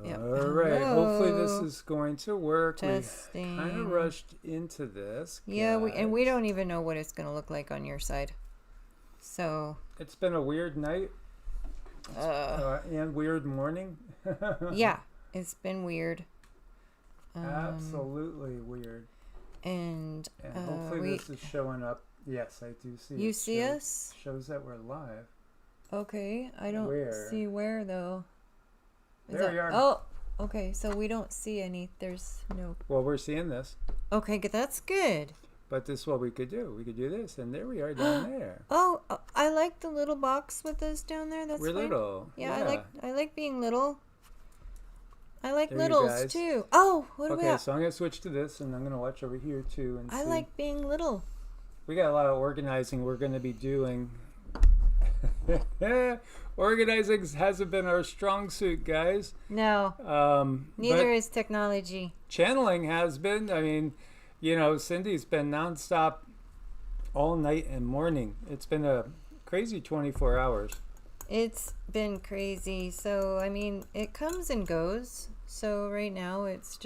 Yeah. All right. Hello. Hopefully this is going to work. Testing. We kind of rushed into this. Yeah, we don't even know what it's going to look like on your side. So it's been a weird night and weird morning. Yeah, it's been weird. Absolutely weird. And hopefully this is showing up. Yes, I do see. You see us? Shows that we're live. Okay, I don't see where though. There we are. Oh, okay. So we don't see any. There's no. Well, we're seeing this. Okay, that's good. But this is what we could do. We could do this, and there we are down there. Oh, I like the little box with us down there. That's we're fine. Little. Yeah, I like being little. I like there littles too. Oh, what do we have? Okay, so I'm gonna switch to this, and I'm gonna watch over here too. And I like being little. We got a lot of organizing we're gonna be doing. Organizing hasn't been our strong suit, guys. No. Neither is technology. Channeling has been. I mean, Cindy's been nonstop all night and morning. It's been a crazy 24 hours. It's been crazy. So, I mean, it comes and goes. So right now it's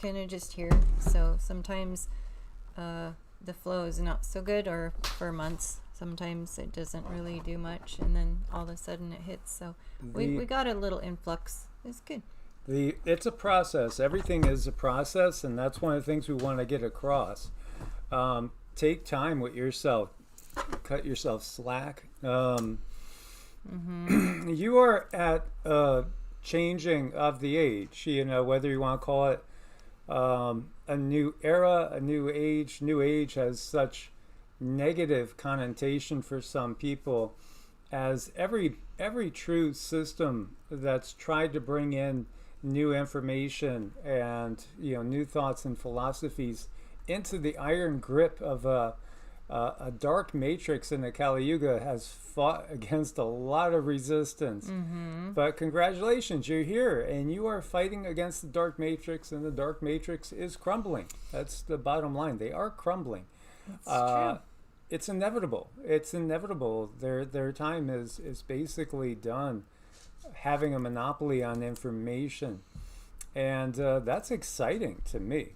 kind of just here. So sometimes the flow is not so good, or for months. Sometimes it doesn't really do much, and then all of a sudden it hits. So we got a little influx. It's good. It's a process. Everything is a process, and that's one of the things we want to get across. Take time with yourself. Cut yourself slack. You are at changing of the age. Whether you want to call it a new era, a new age. New age has such negative connotation for some people, as every true system that's tried to bring in new information and new thoughts and philosophies into the iron grip of a dark matrix in the Kali Yuga has fought against a lot of resistance. But congratulations, you're here and you are fighting against the dark matrix, and the dark matrix is crumbling. That's the bottom line. They are crumbling. That's true. It's inevitable. It's inevitable. Their time is basically done, having a monopoly on information. And that's exciting to me.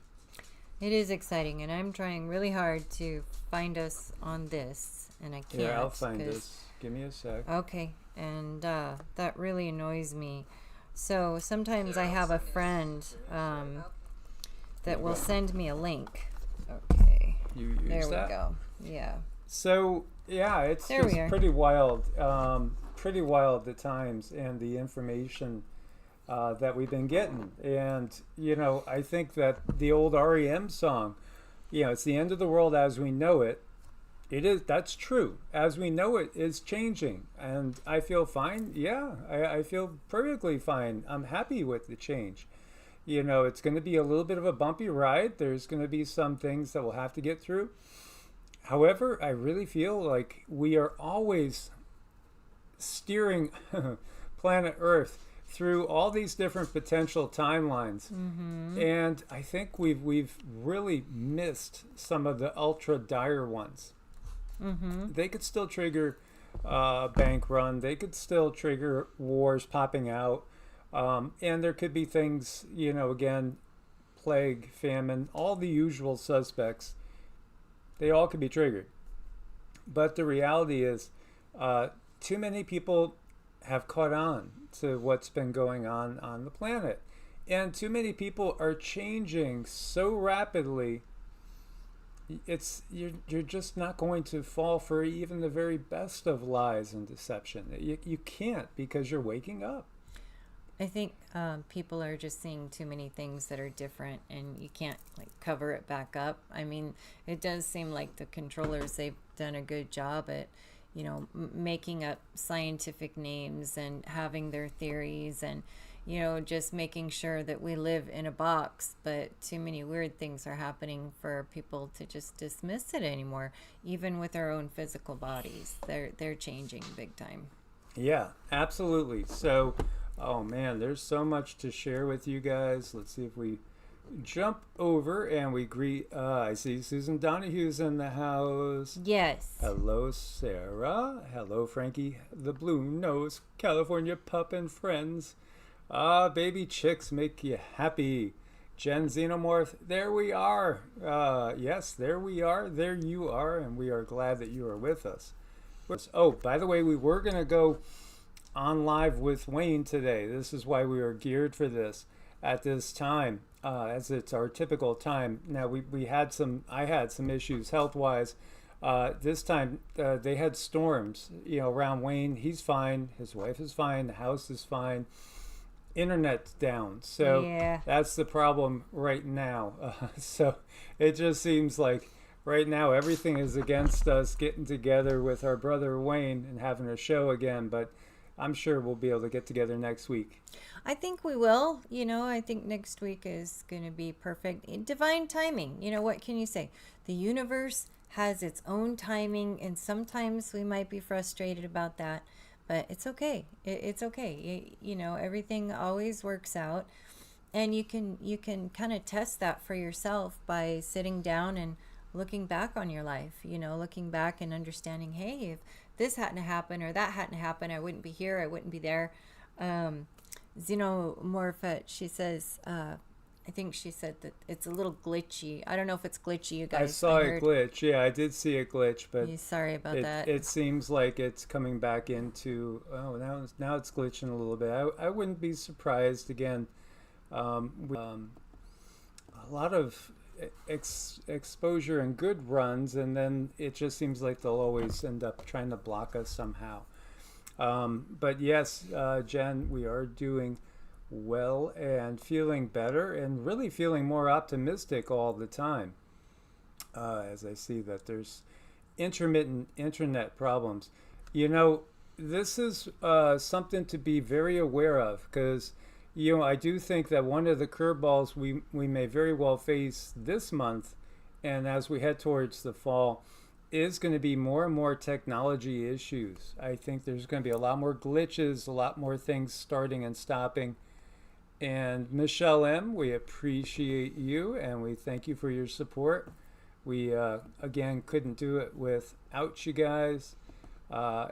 It is exciting, and I'm trying really hard to find us on this, and I can't. Yeah, I'll find this. Give me a sec. Okay, and that really annoys me. So sometimes I have a friend that will send me a link. Okay. You use there that? We go. Yeah. So yeah, it's just pretty wild. Pretty wild the times and the information that we've been getting. And I think that the old REM song, it's the end of the world as we know it. It is. That's true. As we know it is changing, and I feel fine. Yeah, I feel perfectly fine. I'm happy with the change. It's going to be a little bit of a bumpy ride. There's going to be some things that we'll have to get through. However, I really feel like we are always steering planet Earth through all these different potential timelines. And I think we've really missed some of the ultra dire ones. They could still trigger bank run. They could still trigger wars popping out. And there could be things, again, plague, famine, all the usual suspects. They all could be triggered. But the reality is, too many people have caught on to what's been going on the planet. And too many people are changing so rapidly, you're just not going to fall for even the very best of lies and deception. You can't, because you're waking up. I think people are just seeing too many things that are different, and you can't cover it back up. I mean, it does seem like the controllers, they've done a good job at making up scientific names and having their theories, and just making sure that we live in a box. But too many weird things are happening for people to just dismiss it anymore. Even with our own physical bodies, they're changing big time. Yeah, absolutely. So oh man, there's so much to share with you guys. Let's see if we jump over and we greet. I see Susan Donahue's in the house. Yes. Hello, Sarah. Hello, Frankie, the Blue Nose, California Pup and Friends. Baby chicks make you happy. Gen Xenomorph, there we are. Yes, there we are. There you are, and we are glad that you are with us. Oh, by the way, we were going to go on live with Wayne today. This is why we are geared for this at this time, as it's our typical time. Now, I had some issues health-wise. This time, they had storms, around Wayne. He's fine. His wife is fine. The house is fine. Internet's down, so that's the problem right now. So it just seems like right now everything is against us getting together with our brother Wayne and having a show again, but I'm sure we'll be able to get together next week. I think we will. I think next week is going to be perfect. Divine timing. What can you say? The universe has its own timing, and sometimes we might be frustrated about that. But it's okay. It's okay. Everything always works out, and you can kind of test that for yourself by sitting down and looking back on your life. Looking back and understanding, hey, if this hadn't happened or that hadn't happened, I wouldn't be here. I wouldn't be there. Xenomorph, she says, I think she said that it's a little glitchy. I don't know if it's glitchy, you guys. I saw a glitch. Yeah, I did see a glitch, but sorry about that. It seems like it's coming back into. Oh, now it's glitching a little bit. I wouldn't be surprised again. A lot of exposure and good runs, and then it just seems like they'll always end up trying to block us somehow. But yes, Jen, we are doing well and feeling better and really feeling more optimistic all the time, as I see that there's intermittent internet problems. This is something to be very aware of, because I do think that one of the curveballs we may very well face this month, and as we head towards the fall, is going to be more and more technology issues. I think there's going to be a lot more glitches, a lot more things starting and stopping. And Michelle M., we appreciate you, and we thank you for your support. We, again, couldn't do it without you guys.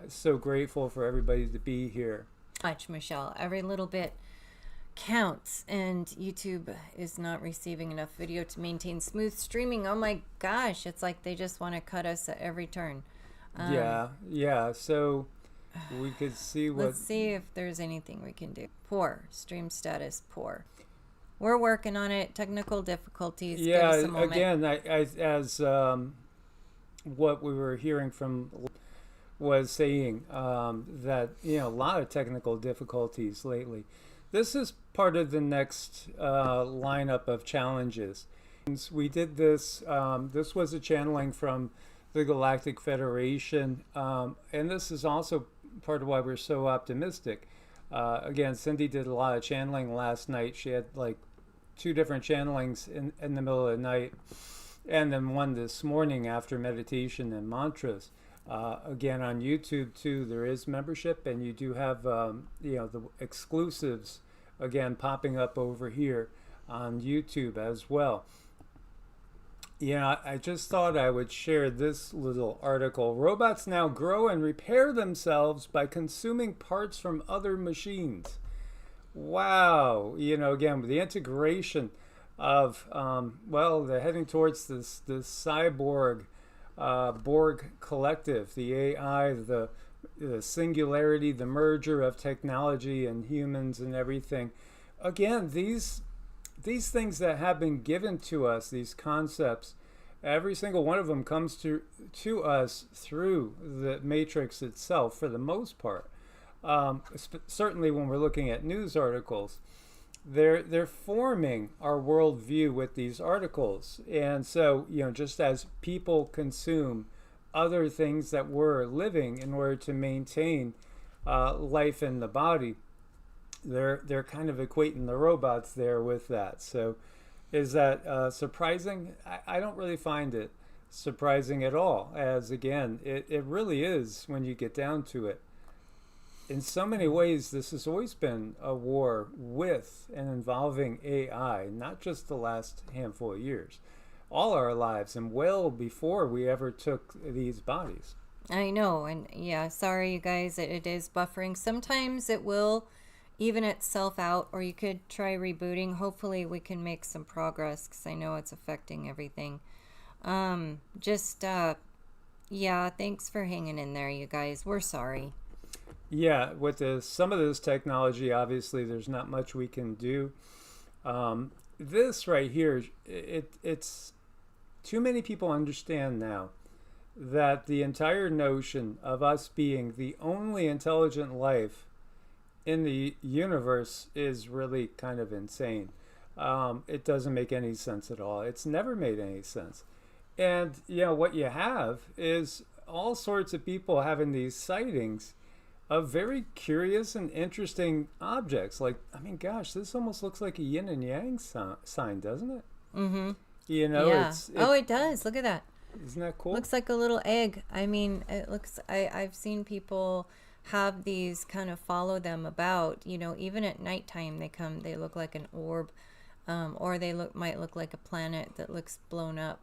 So grateful for everybody to be here. Much, Michelle. Every little bit counts, and YouTube is not receiving enough video to maintain smooth streaming. Oh my gosh, it's like they just want to cut us at every turn. Yeah. So we could see what. Let's see if there's anything we can do. Poor stream status. Poor. We're working on it. Technical difficulties. Yeah. Again, as what we were hearing from was saying that a lot of technical difficulties lately. This is part of the next lineup of challenges. We did this. This was a channeling from the Galactic Federation, and this is also part of why we're so optimistic. Again, Cindy did a lot of channeling last night. She had like 2 different channelings in the middle of the night, and then one this morning after meditation and mantras. Again, on YouTube too, there is membership, and you do have the exclusives again popping up over here on YouTube as well. I just thought I would share this little article. Robots now grow and repair themselves by consuming parts from other machines. Wow. Again, with the integration of, they're heading towards this cyborg, Borg collective, the AI, the singularity, the merger of technology and humans and everything. Again, these things that have been given to us, these concepts, every single one of them comes to us through the matrix itself for the most part. Certainly when we're looking at news articles, they're forming our worldview with these articles. And so, just as people consume other things that we're living in order to maintain life in the body, they're kind of equating the robots there with that. So is that surprising? I don't really find it surprising at all, as again, it really is when you get down to it. In so many ways, this has always been a war with and involving AI, not just the last handful of years, all our lives, and well before we ever took these bodies. I know, and sorry you guys, it is buffering. Sometimes it will even itself out, or you could try rebooting. Hopefully we can make some progress, because I know it's affecting everything. Yeah, thanks for hanging in there, you guys. We're sorry. Yeah, with some of this technology, obviously there's not much we can do. This right here, it's too many people understand now that the entire notion of us being the only intelligent life in the universe is really kind of insane. It doesn't make any sense at all. It's never made any sense. And, what you have is all sorts of people having these sightings of very curious and interesting objects. Like, I mean, gosh, this almost looks like a yin and yang sign, doesn't it? Mm-hmm. Yeah. It does. Look at that. Isn't that cool? Looks like a little egg. I mean, it looks, I've seen people have these kind of follow them about, even at nighttime they look like an orb, or they might look like a planet that looks blown up,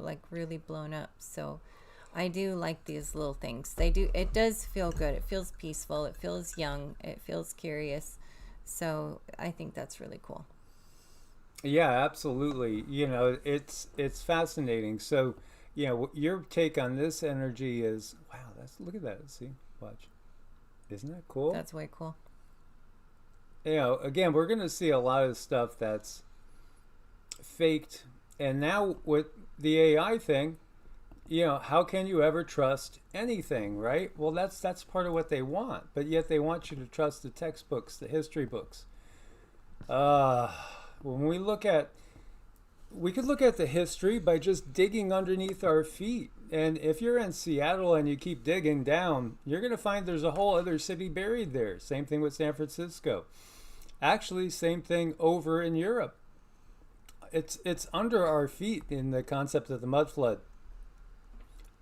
like really blown up. So I do like these little things. It does feel good. It feels peaceful. It feels young. It feels curious. So I think that's really cool. Yeah, absolutely. It's fascinating. So, your take on this energy is, wow, look at that. See, watch. Isn't that cool? That's way cool. Again, we're going to see a lot of stuff that's faked. And now with the AI thing, how can you ever trust anything, right? Well, that's part of what they want, but yet they want you to trust the textbooks, the history books. When we could look at the history by just digging underneath our feet. And if you're in Seattle and you keep digging down, you're going to find there's a whole other city buried there. Same thing with San Francisco. Actually, same thing over in Europe. It's under our feet in the concept of the mud flood,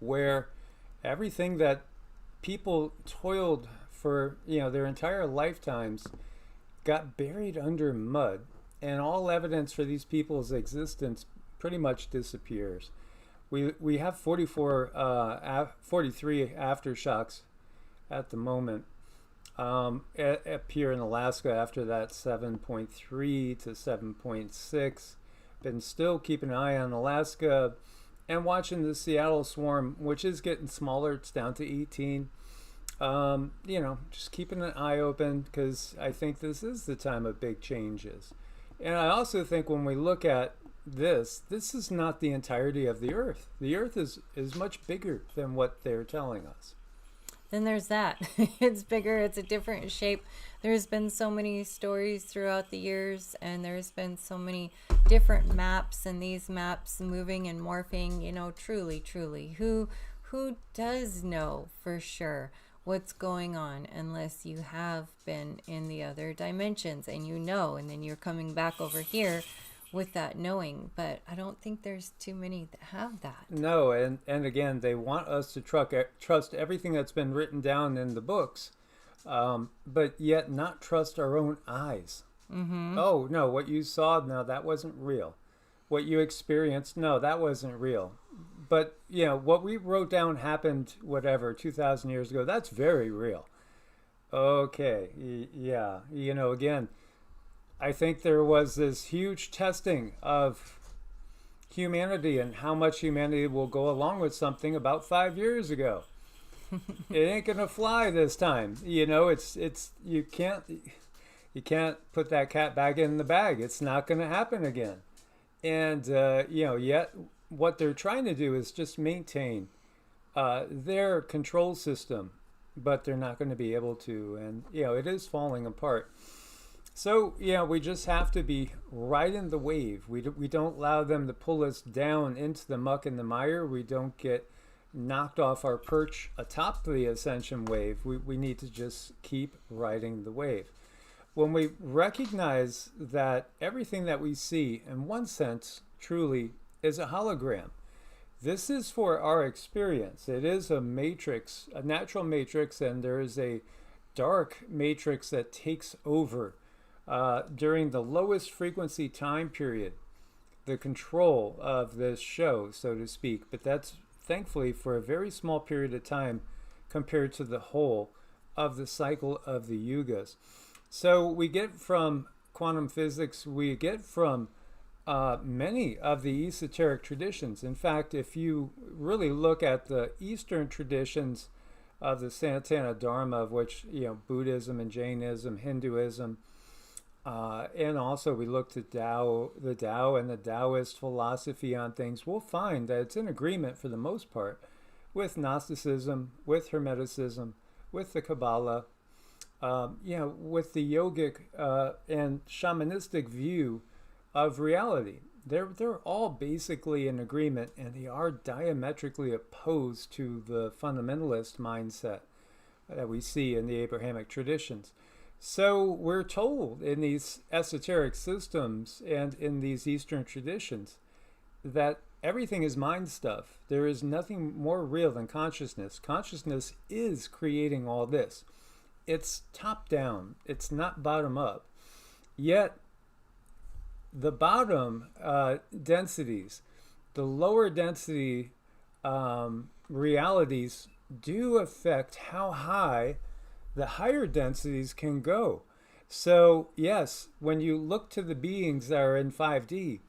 where everything that people toiled for, their entire lifetimes got buried under mud, and all evidence for these people's existence pretty much disappears. We have 43 aftershocks at the moment. Up here in Alaska, after that 7.3 to 7.6. Been still keeping an eye on Alaska and watching the Seattle swarm, which is getting smaller. It's down to 18. Just keeping an eye open, because I think this is the time of big changes. And I also think when we look at this is not the entirety of the Earth. The Earth is much bigger than what they're telling us. Then there's that. It's bigger. It's a different shape. There's been so many stories throughout the years, and there's been so many different maps, and these maps moving and morphing, truly. Who does know for sure what's going on unless you have been in the other dimensions and and then you're coming back over here with that knowing. But I don't think there's too many that have that. No, and again, they want us to trust everything that's been written down in the books, but yet not trust our own eyes. Mm-hmm. Oh, no, what you saw, no, that wasn't real. What you experienced, no, that wasn't real. But, what we wrote down happened, 2,000 years ago, that's very real. Okay, yeah, again, I think there was this huge testing of humanity and how much humanity will go along with something about 5 years ago. It ain't gonna fly this time. It's you can't put that cat back in the bag. It's not gonna happen again. And yet what they're trying to do is just maintain their control system, but they're not going to be able to. And it is falling apart. So, we just have to be riding the wave. We don't allow them to pull us down into the muck and the mire. We don't get knocked off our perch atop the ascension wave. We need to just keep riding the wave. When we recognize that everything that we see, in one sense, truly is a hologram, this is for our experience. It is a matrix, a natural matrix, and there is a dark matrix that takes over during the lowest frequency time period, the control of this show, so to speak. But that's thankfully for a very small period of time compared to the whole of the cycle of the Yugas. So we get from quantum physics, we get from many of the esoteric traditions. In fact, if you really look at the Eastern traditions of the Sanatana Dharma, of which, Buddhism and Jainism, Hinduism, and also we look to the Tao and the Taoist philosophy on things, we'll find that it's in agreement for the most part with Gnosticism, with Hermeticism, with the Kabbalah, with the yogic and shamanistic view of reality. They're all basically in agreement, and they are diametrically opposed to the fundamentalist mindset that we see in the Abrahamic traditions. So we're told in these esoteric systems and in these Eastern traditions that everything is mind stuff. There is nothing more real than consciousness. Consciousness is creating all this. It's top down. It's not bottom up. Yet the bottom densities, the lower density realities do affect how high the higher densities can go. So yes, when you look to the beings that are in 5D,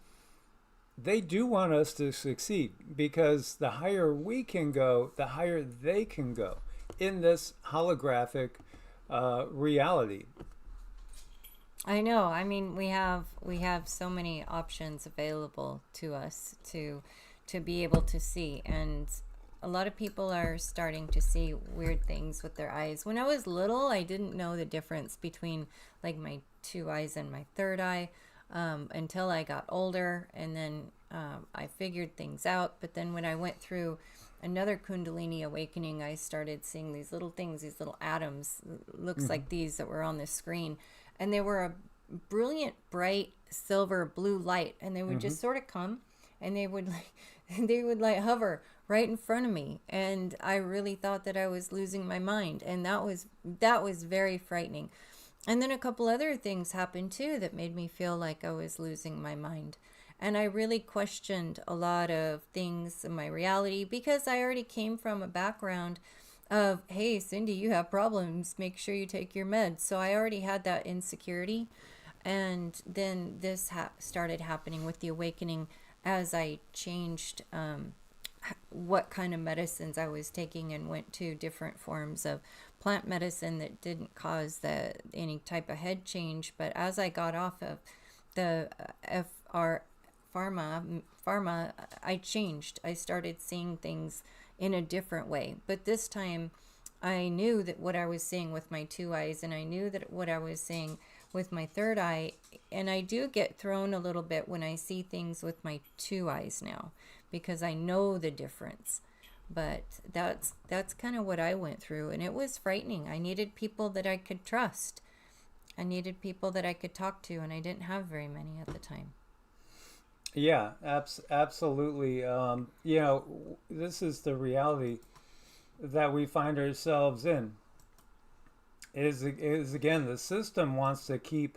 they do want us to succeed, because the higher we can go, the higher they can go in this holographic reality. I know. I mean, we have so many options available to us to be able to see, and a lot of people are starting to see weird things with their eyes. When I was little, I didn't know the difference between like my two eyes and my third eye until I got older, and then I figured things out. But then when I went through another Kundalini awakening, I started seeing these little things, these little atoms, looks like these that were on the screen, and they were a brilliant, bright silver blue light, and they would just sort of come, and they would hover right in front of me, and I really thought that I was losing my mind, and that was very frightening. And then a couple other things happened too that made me feel like I was losing my mind, and I really questioned a lot of things in my reality, because I already came from a background of, hey Cindy, you have problems, make sure you take your meds. So I already had that insecurity, and then this started happening with the awakening as I changed what kind of medicines I was taking, and went to different forms of plant medicine that didn't cause any type of head change. But as I got off of the pharma, I changed. I started seeing things in a different way. But this time I knew that what I was seeing with my two eyes, and I knew that what I was seeing with my third eye, and I do get thrown a little bit when I see things with my two eyes now, because I know the difference. But that's kind of what I went through, and it was frightening. I needed people that I could trust. I needed people that I could talk to, and I didn't have very many at the time. Yeah, absolutely. This is the reality that we find ourselves in. Is again, the system wants to keep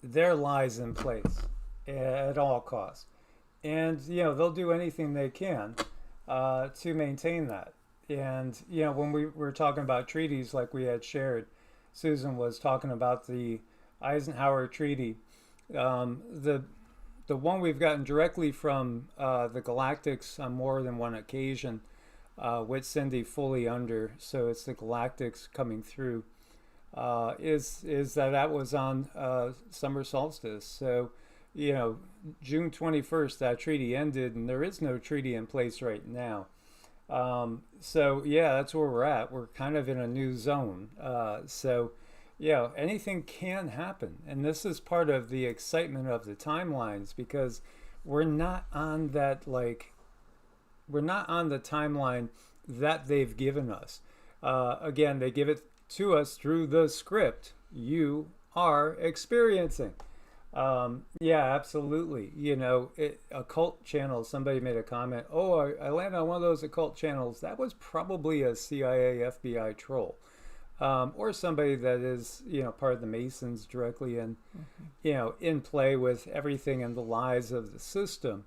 their lies in place at all costs, and they'll do anything they can to maintain that. And when we were talking about treaties, like we had shared, Susan was talking about the Eisenhower Treaty, the one we've gotten directly from the Galactics on more than one occasion, with Cindy fully under, so it's the Galactics coming through, is that was on summer solstice. So, June 21st, that treaty ended, and there is no treaty in place right now. So, yeah, that's where we're at. We're kind of in a new zone. So, anything can happen. And this is part of the excitement of the timelines, because we're not on that, we're not on the timeline that they've given us. Again, they give it to us through the script you are experiencing. Absolutely. Occult channels, somebody made a comment, I landed on one of those occult channels. That was probably a CIA, FBI troll. Or somebody that is, part of the Masons directly in, in play with everything and the lies of the system,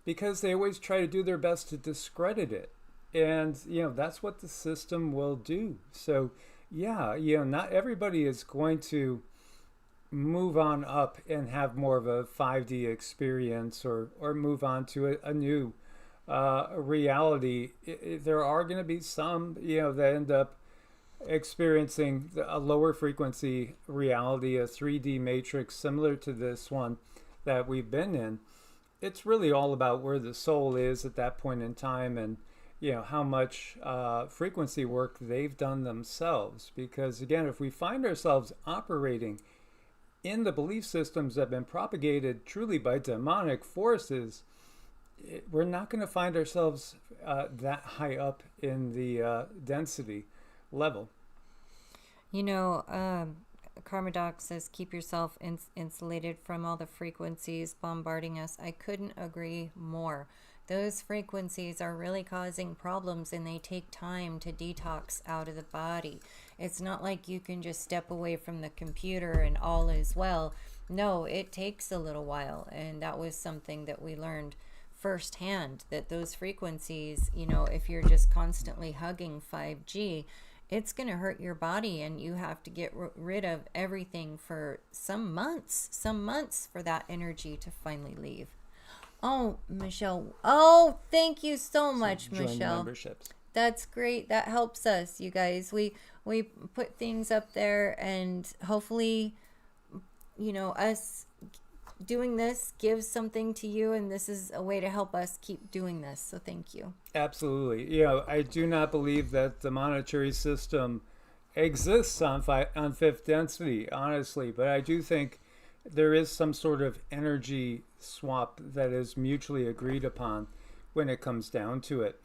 because they always try to do their best to discredit it. And, that's what the system will do. So, not everybody is going to move on up and have more of a 5D experience, or move on to a new reality, there are going to be some, that end up experiencing a lower frequency reality, a 3D matrix similar to this one that we've been in. It's really all about where the soul is at that point in time, and how much frequency work they've done themselves. Because again, if we find ourselves operating in the belief systems that have been propagated truly by demonic forces, we're not going to find ourselves that high up in the density level. Karma Doc says, keep yourself insulated from all the frequencies bombarding us. I couldn't agree more. Those frequencies are really causing problems, and they take time to detox out of the body. It's not like you can just step away from the computer and all is well. No, it takes a little while, and that was something that we learned firsthand, that those frequencies, if you're just constantly hugging 5G, it's going to hurt your body, and you have to get rid of everything for some months for that energy to finally leave. Oh, Michelle. Oh, thank you so much, Michelle. Memberships. That's great. That helps us, you guys. We put things up there, and hopefully, us doing this gives something to you, and this is a way to help us keep doing this. So thank you. Absolutely. I do not believe that the monetary system exists on fifth density, honestly, but I do think there is some sort of energy swap that is mutually agreed upon when it comes down to it.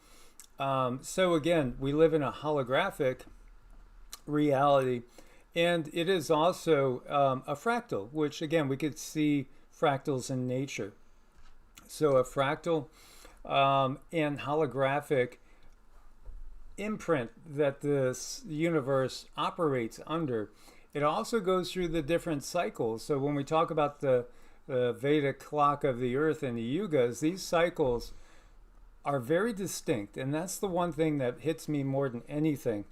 So again, we live in a holographic reality, and it is also a fractal, which again, we could see fractals in nature. So a fractal and holographic imprint that this universe operates under. It also goes through the different cycles. So when we talk about the Vedic clock of the earth and the Yugas, these cycles are very distinct. And that's the one thing that hits me more than anything,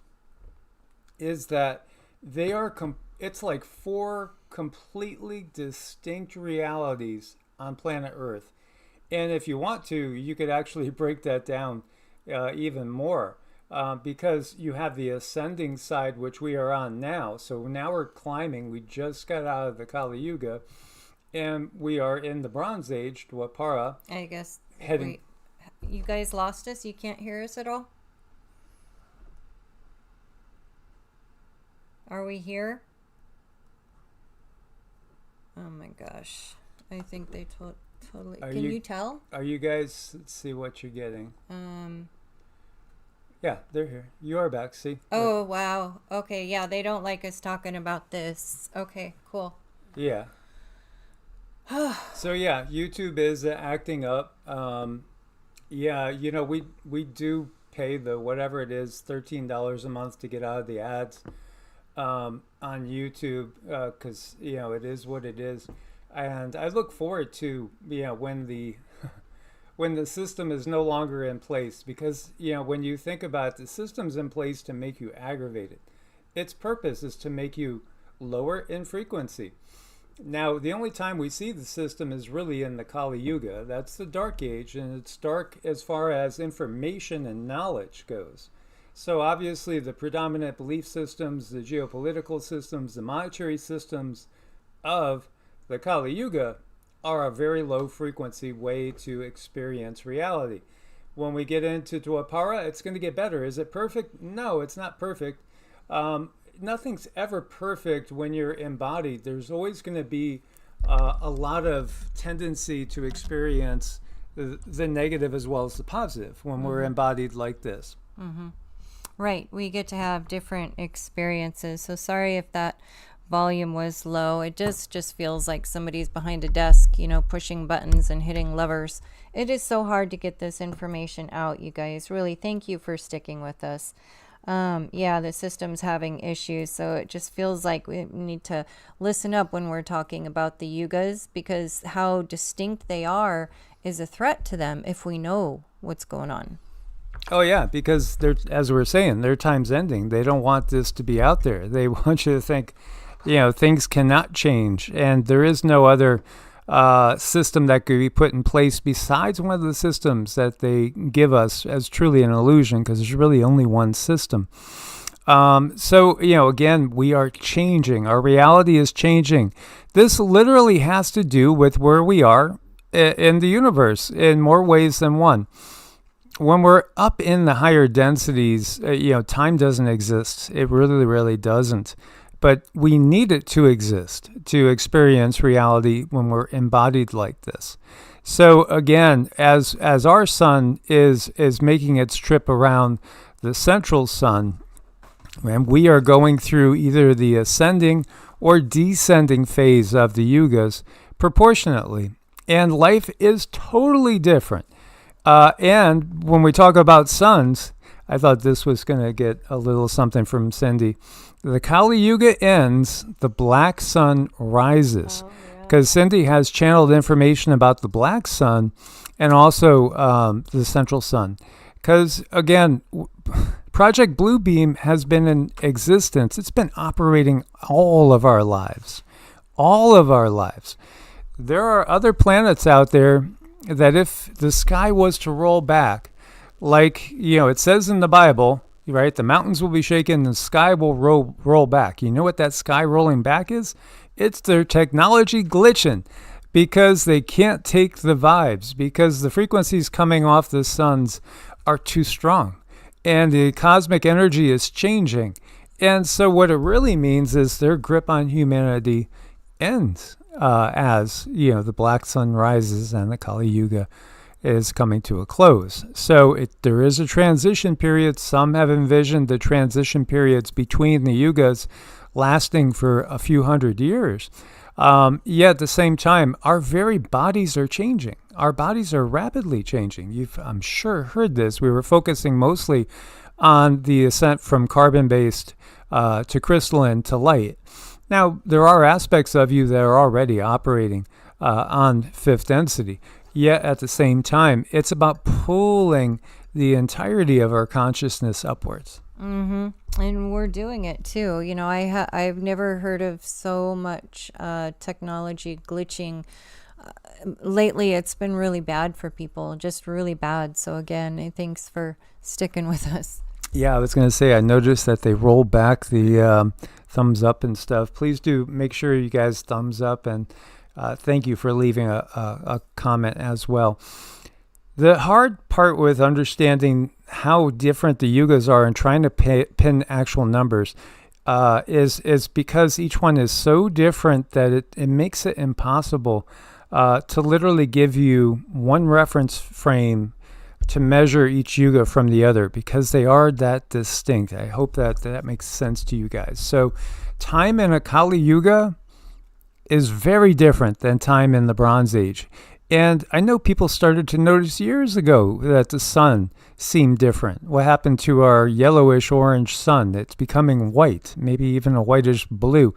is that they are, it's like 4 completely distinct realities on planet Earth. And if you want to, you could actually break that down even more. Because you have the ascending side, which we are on now. So now we're climbing. We just got out of the Kali Yuga, and we are in the Bronze Age, Dwapara. I guess you guys lost us. You can't hear us at all. Are we here? Oh my gosh! I think they totally. Can you tell? Are you guys? Let's see what you're getting. Yeah, they're here. You are back, see? Oh, wow. Okay, yeah, they don't like us talking about this. Okay, cool. Yeah. So, yeah, YouTube is acting up. Yeah, we do pay the whatever it is, $13 a month to get out of the ads on YouTube, because, it is what it is. And I look forward to, when the system is no longer in place, because when you think about it, the system's in place to make you aggravated. Its purpose is to make you lower in frequency. Now, the only time we see the system is really in the Kali Yuga. That's the dark age, and it's dark as far as information and knowledge goes. So obviously the predominant belief systems, the geopolitical systems, the monetary systems of the Kali Yuga are a very low frequency way to experience reality. When we get into Dwapara, it's going to get better. Is it perfect? No, it's not perfect. Nothing's ever perfect when you're embodied. There's always going to be a lot of tendency to experience the negative as well as the positive when we're embodied like this. Mm-hmm. Right. We get to have different experiences. So sorry if that volume was low. It just feels like somebody's behind a desk, pushing buttons and hitting levers. It is so hard to get this information out, you guys. Really, thank you for sticking with us. Yeah, the system's having issues, so it just feels like we need to listen up when we're talking about the Yugas, because how distinct they are is a threat to them if we know what's going on. Oh yeah, because they're, as we're saying, their time's ending. They don't want this to be out there. They want you to think, things cannot change, and there is no other system that could be put in place besides one of the systems that they give us as truly an illusion, because there's really only one system. So, again, we are changing. Our reality is changing. This literally has to do with where we are in the universe in more ways than one. When we're up in the higher densities, time doesn't exist. It really, really doesn't. But we need it to exist to experience reality when we're embodied like this. So again, as our sun is making its trip around the central sun, and we are going through either the ascending or descending phase of the yugas proportionately. And life is totally different. And when we talk about suns, I thought this was going to get a little something from Cindy. The Kali Yuga ends, the black sun rises. Because Cindy has channeled information about the black sun and also the central sun. Because, again, Project Bluebeam has been in existence. It's been operating all of our lives. All of our lives. There are other planets out there that if the sky was to roll back, like, it says in the Bible, right, the mountains will be shaken, the sky will roll back. You know what that sky rolling back is? It's their technology glitching because they can't take the vibes, because the frequencies coming off the suns are too strong and the cosmic energy is changing. And so what it really means is their grip on humanity ends as, the black sun rises and the Kali Yuga is coming to a close. So there is a transition period. Some have envisioned the transition periods between the yugas lasting for a few hundred years. Yet at the same time, our very bodies are changing. Our bodies are rapidly changing. You've, I'm sure, heard this. We were focusing mostly on the ascent from carbon-based to crystalline to light. Now, there are aspects of you that are already operating on fifth density. Yet at the same time, it's about pulling the entirety of our consciousness upwards. Mm-hmm. And we're doing it too. I've never heard of so much technology glitching. Lately, it's been really bad for people, just really bad. So again, thanks for sticking with us. Yeah, I was going to say, I noticed that they roll back the thumbs up and stuff. Please do make sure you guys thumbs up, and thank you for leaving a comment as well. The hard part with understanding how different the yugas are and trying to pin actual numbers is because each one is so different that it makes it impossible to literally give you one reference frame to measure each yuga from the other, because they are that distinct. I hope that makes sense to you guys. So time in a Kali Yuga is very different than time in the Bronze Age. And I know people started to notice years ago that the sun seemed different. What happened to our yellowish orange sun? It's becoming white, maybe even a whitish blue.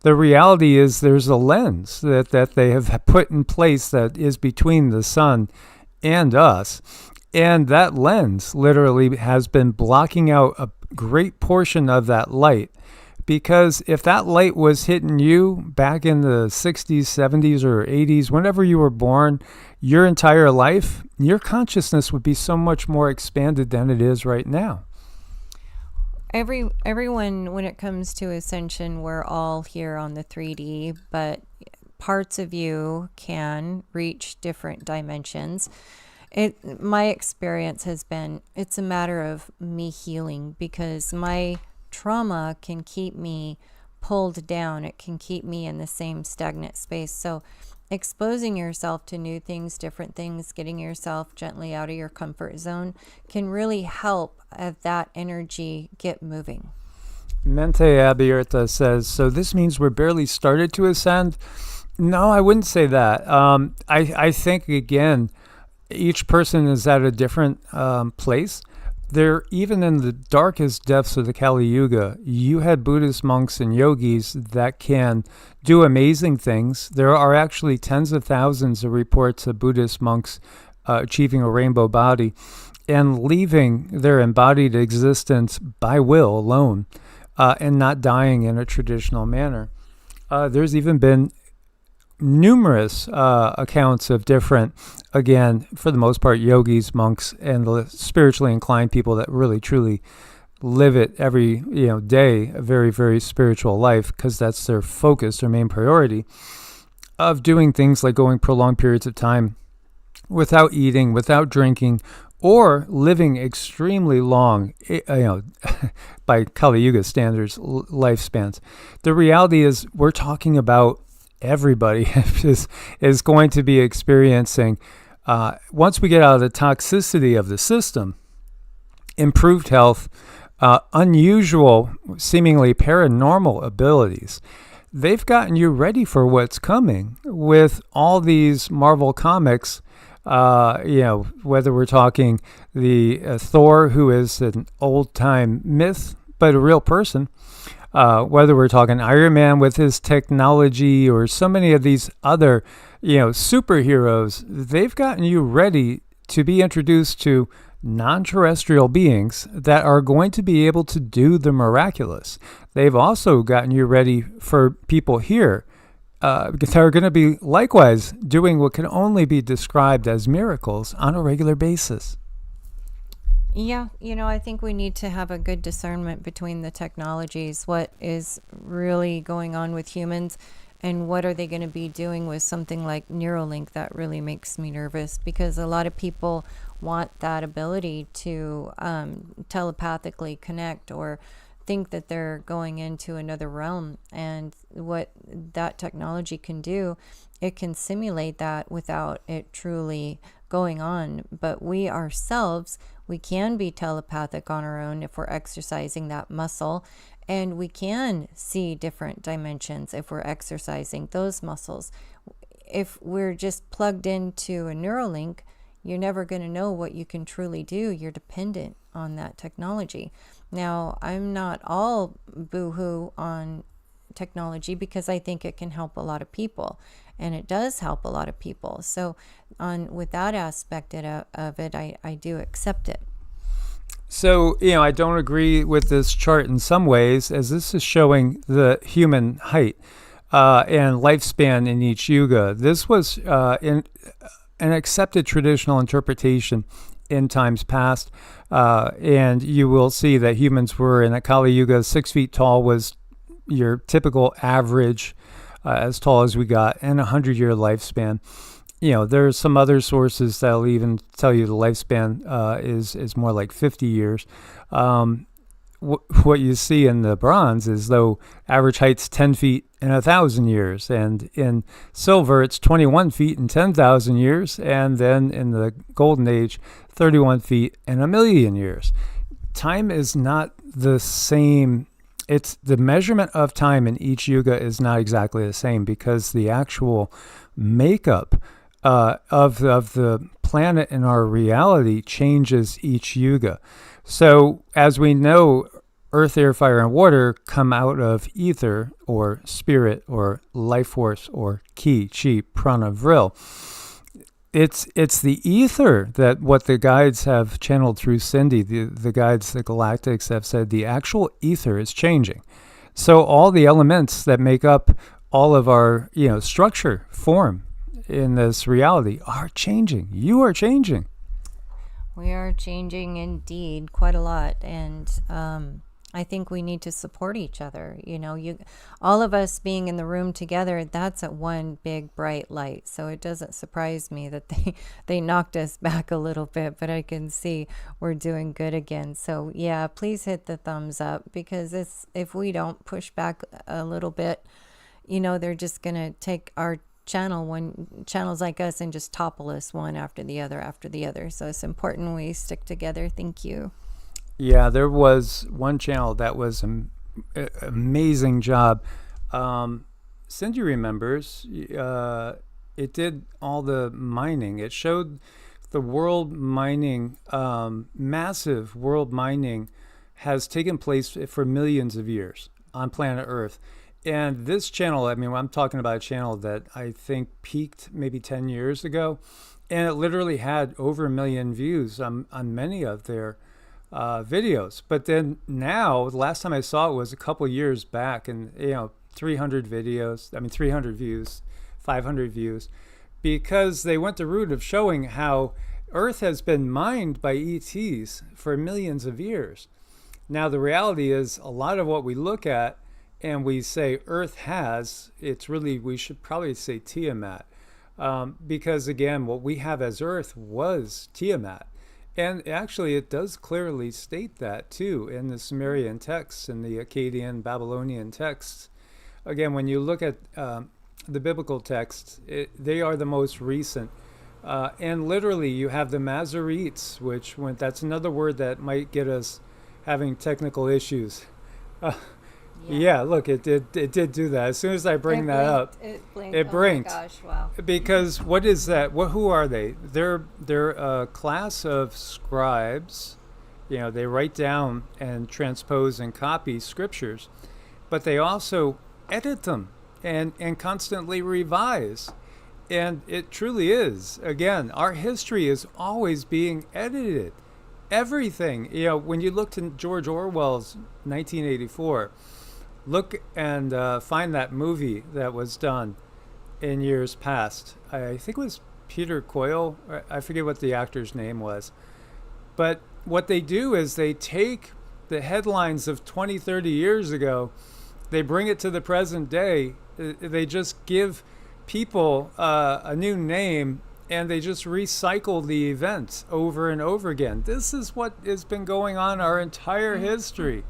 The reality is there's a lens that they have put in place that is between the sun and us. And that lens literally has been blocking out a great portion of that light. Because if that light was hitting you back in the 60s, 70s, or 80s, whenever you were born, your entire life, your consciousness would be so much more expanded than it is right now. Everyone, when it comes to Ascension, we're all here on the 3D, but parts of you can reach different dimensions. My experience has been, it's a matter of me healing, because my trauma can keep me pulled down. It can keep me in the same stagnant space. So exposing yourself to new things, different things, getting yourself gently out of your comfort zone can really help that energy get moving. Mente Abierta says, so this means we're barely started to ascend? No, I wouldn't say that. I think, again, each person is at a different place. There, even in the darkest depths of the Kali Yuga, you had Buddhist monks and yogis that can do amazing things. There are actually tens of thousands of reports of Buddhist monks achieving a rainbow body and leaving their embodied existence by will alone and not dying in a traditional manner. There's even been numerous accounts of different, again, for the most part, yogis, monks, and the spiritually inclined people that really truly live it every day, a very, very spiritual life, because that's their focus, their main priority, of doing things like going prolonged periods of time without eating, without drinking, or living extremely long, by Kali Yuga standards, lifespans. The reality is we're talking about everybody is going to be experiencing, once we get out of the toxicity of the system, improved health, unusual, seemingly paranormal abilities. They've gotten you ready for what's coming with all these Marvel comics. Whether we're talking the Thor, who is an old-time myth, but a real person, whether we're talking Iron Man with his technology, or so many of these other, superheroes, they've gotten you ready to be introduced to non-terrestrial beings that are going to be able to do the miraculous. They've also gotten you ready for people here that are going to be likewise doing what can only be described as miracles on a regular basis. Yeah, I think we need to have a good discernment between the technologies, what is really going on with humans, and what are they going to be doing with something like Neuralink. That really makes me nervous, because a lot of people want that ability to telepathically connect, or think that they're going into another realm. And what that technology can do, it can simulate that without it truly going on. But we ourselves, we can be telepathic on our own if we're exercising that muscle, and we can see different dimensions if we're exercising those muscles. If we're just plugged into a Neuralink, you're never going to know what you can truly do. You're dependent on that technology. Now, I'm not all boo-hoo on technology, because I think it can help a lot of people, and it does help a lot of people. So with that aspect of it, I do accept it. So, I don't agree with this chart in some ways, as this is showing the human height and lifespan in each yuga. This was in an accepted traditional interpretation in times past, and you will see that humans were in a Kali Yuga, 6 feet tall was your typical average, as tall as we got, and 100-year lifespan. There's some other sources that'll even tell you the lifespan is more like 50 years. What you see in the bronze is, though, average height's 10 feet in 1,000 years, and in silver it's 21 feet in 10,000 years, and then in the golden age 31 feet in 1,000,000 years. Time is not the same. It's the measurement of time in each yuga is not exactly the same, because the actual makeup of the planet in our reality changes each yuga. So as we know, earth, air, fire, and water come out of ether, or spirit, or life force, or ki, chi, prana, vril. It's the ether that what the guides have channeled through Cindy, the guides, the galactics, have said the actual ether is changing. So all the elements that make up all of our structure, form in this reality are changing. You are changing. We are changing indeed, quite a lot. And I think we need to support each other. All of us being in the room together, that's at one big bright light. So it doesn't surprise me that they knocked us back a little bit, but I can see we're doing good again. So yeah, please hit the thumbs up, because if we don't push back a little bit, they're just going to take our channels like us and just topple us one after the other. So it's important we stick together. Thank you. Yeah, there was one channel that was an amazing job. Cindy remembers, it did all the mining. It showed the world mining, massive world mining has taken place for millions of years on planet Earth. And this channel, I'm talking about a channel that I think peaked maybe 10 years ago, and it literally had over 1 million views on many of their videos. But then now, the last time I saw it was a couple years back, and 300 videos, 300 views, 500 views, because they went the route of showing how Earth has been mined by ETs for millions of years. Now, the reality is a lot of what we look at and we say Earth has, it's really, we should probably say Tiamat. Because again, what we have as Earth was Tiamat. And actually, it does clearly state that too in the Sumerian texts and the Akkadian, Babylonian texts. Again, when you look at the biblical texts, they are the most recent. And literally, you have the Masoretes, that's another word that might get us having technical issues. Yeah, look, it did do that. As soon as I bring that up, it blinked. Oh my gosh, wow. Because what is that? Who are they? They're a class of scribes. They write down and transpose and copy scriptures, but they also edit them and constantly revise. And it truly is. Again, our history is always being edited. Everything. When you look to George Orwell's 1984, look and find that movie that was done in years past. I think it was Peter Coyle. I forget what the actor's name was. But what they do is they take the headlines of 20, 30 years ago, they bring it to the present day. They just give people a new name, and they just recycle the events over and over again. This is what has been going on our entire history.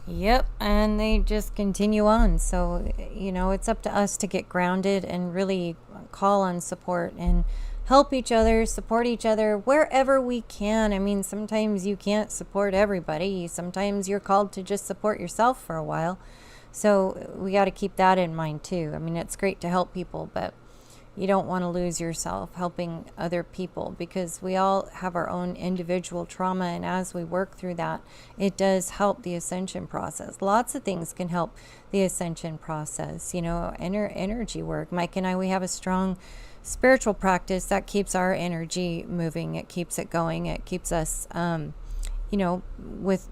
Yep, and they just continue on. So, it's up to us to get grounded and really call on support and help each other, support each other wherever we can. Sometimes you can't support everybody. Sometimes you're called to just support yourself for a while. So we got to keep that in mind too. It's great to help people, but you don't want to lose yourself helping other people, because we all have our own individual trauma, and as we work through that, it does help the ascension process. Lots of things can help the ascension process. Energy work. Mike and I, we have a strong spiritual practice that keeps our energy moving. It keeps it going. It keeps us, with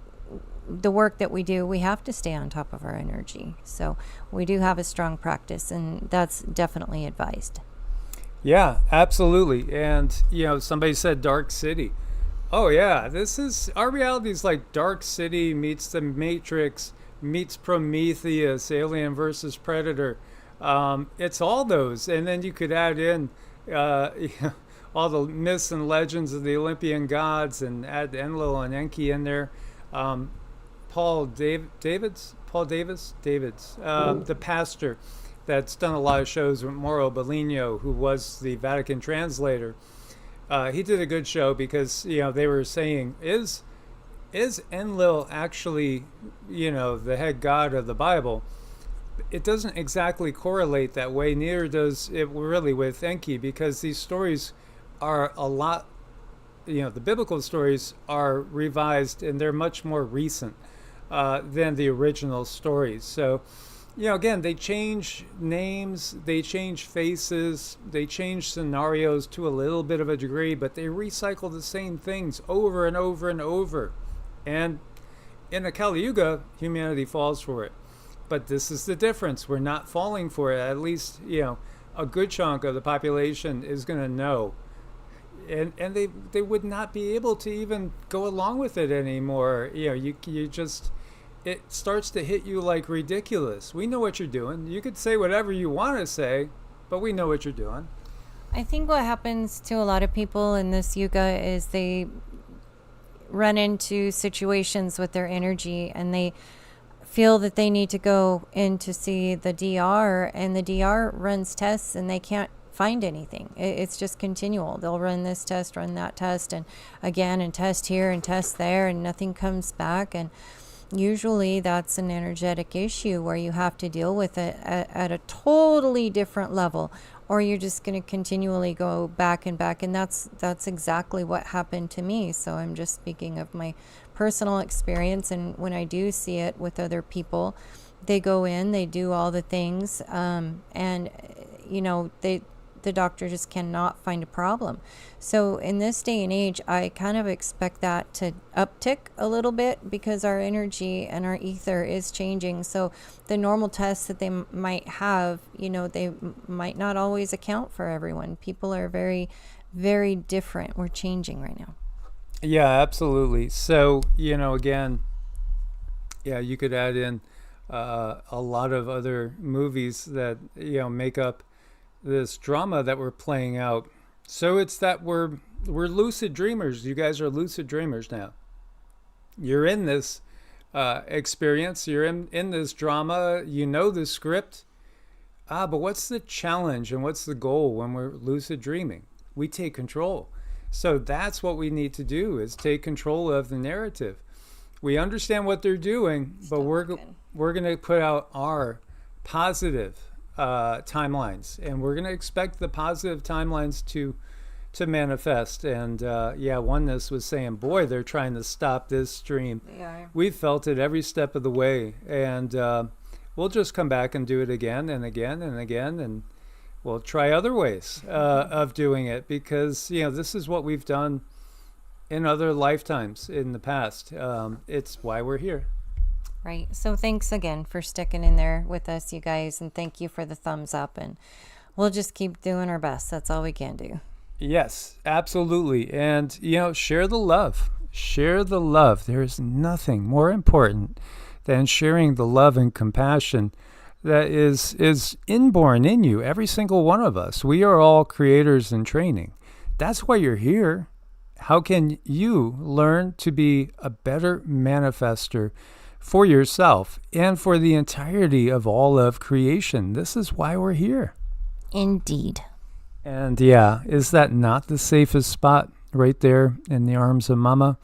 the work that we do, we have to stay on top of our energy. So we do have a strong practice, and that's definitely advised. Yeah, absolutely. And, somebody said Dark City. Oh, yeah, our reality is like Dark City meets the Matrix, meets Prometheus, Alien versus Predator. It's all those. And then you could add in all the myths and legends of the Olympian gods, and add Enlil and Enki in there. Paul Davids, the pastor that's done a lot of shows with Mauro Bellino, who was the Vatican translator. He did a good show because, they were saying, is Enlil actually, the head god of the Bible? It doesn't exactly correlate that way. Neither does it really with Enki, because these stories are a lot, the biblical stories are revised, and they're much more recent than the original stories. So, again, they change names, they change faces, they change scenarios to a little bit of a degree, but they recycle the same things over and over and over. And in the Kali Yuga, humanity falls for it. But this is the difference. We're not falling for it. At least, a good chunk of the population is going to know. And they would not be able to even go along with it anymore. You just, it starts to hit you like ridiculous. We know what you're doing. You could say whatever you want to say, but we know what you're doing. I think what happens to a lot of people in this yuga is they run into situations with their energy, and they feel that they need to go in to see the DR, and the DR runs tests and they can't find anything. It's just continual. They'll run this test, run that test, and again, and test here and test there, and nothing comes back. And usually that's an energetic issue where you have to deal with it at a totally different level, or you're just going to continually go back and back. And that's exactly what happened to me. So I'm just speaking of my personal experience. And when I do see it with other people, they go in, they do all the things, and they the doctor just cannot find a problem. So in this day and age, I kind of expect that to uptick a little bit because our energy and our ether is changing. So the normal tests that they might have, they might not always account for everyone. People are very, very different. We're changing right now. Yeah, absolutely. So, again, you could add in a lot of other movies that, make up this drama that we're playing out. So it's that we're lucid dreamers. You guys are lucid dreamers now. You're in this experience. You're in this drama. You know the script. But what's the challenge and what's the goal when we're lucid dreaming? We take control. So that's what we need to do, is take control of the narrative. We understand what they're doing, but we're going to put out our positive timelines, and we're going to expect the positive timelines to manifest. And Oneness was saying, boy, they're trying to stop this stream. Yeah. We've felt it every step of the way, and we'll just come back and do it again and again and again, and we'll try other ways of doing it, because this is what we've done in other lifetimes in the past. It's why we're here. Right. So thanks again for sticking in there with us, you guys, and thank you for the thumbs up, and we'll just keep doing our best. That's all we can do. Yes, absolutely. And, share the love. Share the love. There's nothing more important than sharing the love and compassion that is inborn in you, every single one of us. We are all creators in training. That's why you're here. How can you learn to be a better manifester for yourself and for the entirety of all of creation? This is why we're here. Indeed. And is that not the safest spot, right there in the arms of Mama?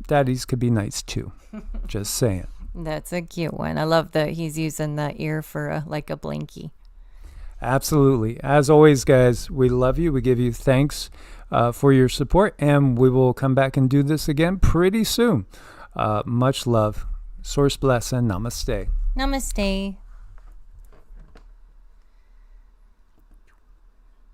Daddies could be nice too. Just saying. That's a cute one. I love that he's using the ear for like a blankie. Absolutely. As always, guys, we love you. We give you thanks for your support, and we will come back and do this again pretty soon. Much love. Source bless and namaste. Namaste.